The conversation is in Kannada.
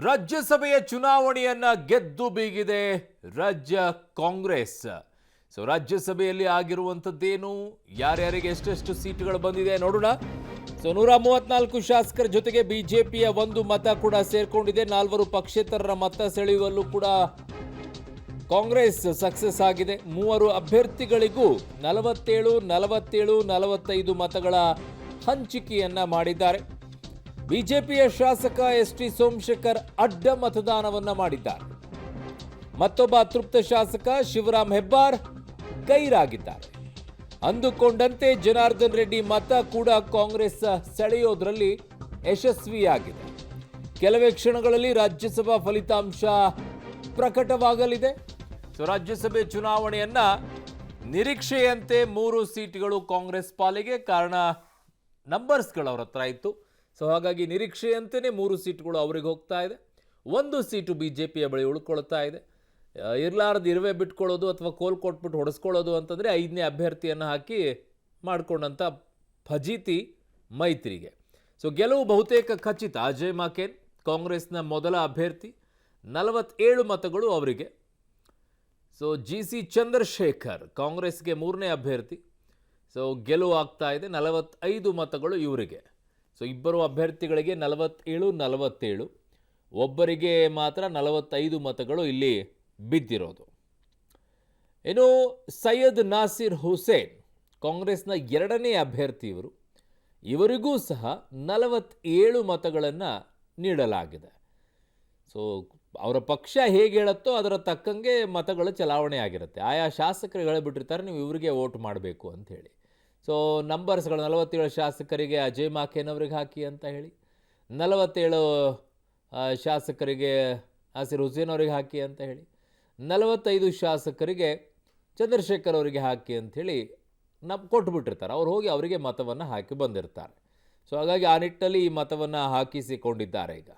ರಾಜ್ಯಸಭೆಯ ಚುನಾವಣೆಯನ್ನ ಗೆದ್ದು ಬೀಗಿದೆ ರಾಜ್ಯ ಕಾಂಗ್ರೆಸ್. ರಾಜ್ಯಸಭೆಯಲ್ಲಿ ಆಗಿರುವಂತದ್ದೇನು, ಯಾರ್ಯಾರಿಗೆ ಎಷ್ಟೆಷ್ಟು ಸೀಟುಗಳು ಬಂದಿದೆ ನೋಡೋಣ. 134 ಶಾಸಕರ ಜೊತೆಗೆ ಬಿಜೆಪಿಯ ಒಂದು ಮತ ಕೂಡ ಸೇರ್ಕೊಂಡಿದೆ. 4 ಪಕ್ಷೇತರರ ಮತ ಸೆಳೆಯುವಲ್ಲೂ ಕೂಡ ಕಾಂಗ್ರೆಸ್ ಸಕ್ಸಸ್ ಆಗಿದೆ. 3 ಅಭ್ಯರ್ಥಿಗಳಿಗೂ 47, 47, 45 ಮತಗಳ ಹಂಚಿಕೆಯನ್ನ ಮಾಡಿದ್ದಾರೆ. ಬಿಜೆಪಿಯ ಶಾಸಕ ಎಸ್.ಟಿ. ಸೋಮಶೇಖರ್ ಅಡ್ಡ ಮತದಾನವನ್ನ ಮಾಡಿದ್ದಾರೆ. ಮತ್ತೊಬ್ಬ ಅತೃಪ್ತ ಶಾಸಕ ಶಿವರಾಮ್ ಹೆಬ್ಬಾರ್ ಗೈರಾಗಿದ್ದಾರೆ. ಅಂದುಕೊಂಡಂತೆ ಜನಾರ್ದನ್ ರೆಡ್ಡಿ ಮತ ಕೂಡ ಕಾಂಗ್ರೆಸ್ ಸೆಳೆಯೋದ್ರಲ್ಲಿ ಯಶಸ್ವಿಯಾಗಿದೆ. ಕೆಲವೇ ಕ್ಷಣಗಳಲ್ಲಿ ರಾಜ್ಯಸಭಾ ಫಲಿತಾಂಶ ಪ್ರಕಟವಾಗಲಿದೆ. ರಾಜ್ಯಸಭೆ ಚುನಾವಣೆಯನ್ನ ನಿರೀಕ್ಷೆಯಂತೆ 3 ಸೀಟುಗಳು ಕಾಂಗ್ರೆಸ್ ಪಾಲಿಗೆ, ಕಾರಣ ನಂಬರ್ಸ್ಗಳು ಅವ್ರ ಹತ್ರ ಇತ್ತು. ಹಾಗಾಗಿ ನಿರೀಕ್ಷೆಯಂತೆಯೇ 3 ಸೀಟುಗಳು ಅವರಿಗೆ ಹೋಗ್ತಾ ಇದೆ. 1 ಸೀಟು ಬಿಜೆಪಿಯ ಬಳಿ ಉಳ್ಕೊಳ್ತಾ ಇದೆ. ಇರಲಾರ್ದು ಇರುವೆ ಬಿಟ್ಕೊಳ್ಳೋದು ಅಥವಾ ಕೋಲ್ ಕೊಟ್ಬಿಟ್ಟು ಹೊಡೆಸ್ಕೊಳ್ಳೋದು ಅಂತಂದರೆ 5ನೇ ಅಭ್ಯರ್ಥಿಯನ್ನು ಹಾಕಿ ಮಾಡಿಕೊಂಡಂಥ ಫಜೀತಿ ಮೈತ್ರಿಗೆ. ಗೆಲುವು ಬಹುತೇಕ ಖಚಿತ. ಅಜಯ್ ಮಾಕೆನ್ ಕಾಂಗ್ರೆಸ್ನ ಮೊದಲ ಅಭ್ಯರ್ಥಿ, 47 ಮತಗಳು ಅವರಿಗೆ. ಜಿ.ಸಿ. ಚಂದ್ರಶೇಖರ್ ಕಾಂಗ್ರೆಸ್ಗೆ 3ನೇ ಅಭ್ಯರ್ಥಿ. ಗೆಲುವು ಆಗ್ತಾ ಇದೆ. 45 ಮತಗಳು ಇವರಿಗೆ. ಇಬ್ಬರು ಅಭ್ಯರ್ಥಿಗಳಿಗೆ 47, 47, ಒಬ್ಬರಿಗೆ ಮಾತ್ರ 45 ಮತಗಳು ಇಲ್ಲಿ ಬಿದ್ದಿರೋದು. ಇನ್ನು ಸೈಯದ್ ನಾಸಿರ್ ಹುಸೇನ್ ಕಾಂಗ್ರೆಸ್ನ 2ನೇ ಅಭ್ಯರ್ಥಿ ಇವರು. ಇವರಿಗೂ ಸಹ 47 ಮತಗಳನ್ನು ನೀಡಲಾಗಿದೆ. ಅವರ ಪಕ್ಷ ಹೇಗೆ ಹೇಳುತ್ತೋ ಅದರ ತಕ್ಕಂಗೆ ಮತಗಳು ಚಲಾವಣೆ ಆಗಿರುತ್ತೆ. ಆಯಾ ಶಾಸಕರು ಹೇಳಿಬಿಟ್ಟಿರ್ತಾರೆ ನೀವು ಇವರಿಗೆ ವೋಟ್ ಮಾಡಬೇಕು ಅಂತ ಹೇಳಿ. ನಂಬರ್ಸ್ಗಳು 47 ಶಾಸಕರಿಗೆ ಅಜಯ್ ಮಾಕೆನ್ ಅವರಿಗೆ ಹಾಕಿ ಅಂತ ಹೇಳಿ, 47 ಶಾಸಕರಿಗೆ ನಾಸಿರ್ ಹುಸೇನ್ ಅವರಿಗೆ ಹಾಕಿ ಅಂತ ಹೇಳಿ, 45 ಶಾಸಕರಿಗೆ ಚಂದ್ರಶೇಖರ್ ಅವರಿಗೆ ಹಾಕಿ ಅಂಥೇಳಿ ಕೊಟ್ಟುಬಿಟ್ಟಿರ್ತಾರೆ. ಅವ್ರು ಹೋಗಿ ಅವರಿಗೆ ಮತವನ್ನು ಹಾಕಿ ಬಂದಿರ್ತಾರೆ. ಹಾಗಾಗಿ ಆ ನಿಟ್ಟಿನಲ್ಲಿ ಈ ಮತವನ್ನು ಹಾಕಿಸಿಕೊಂಡಿದ್ದಾರೆ ಈಗ.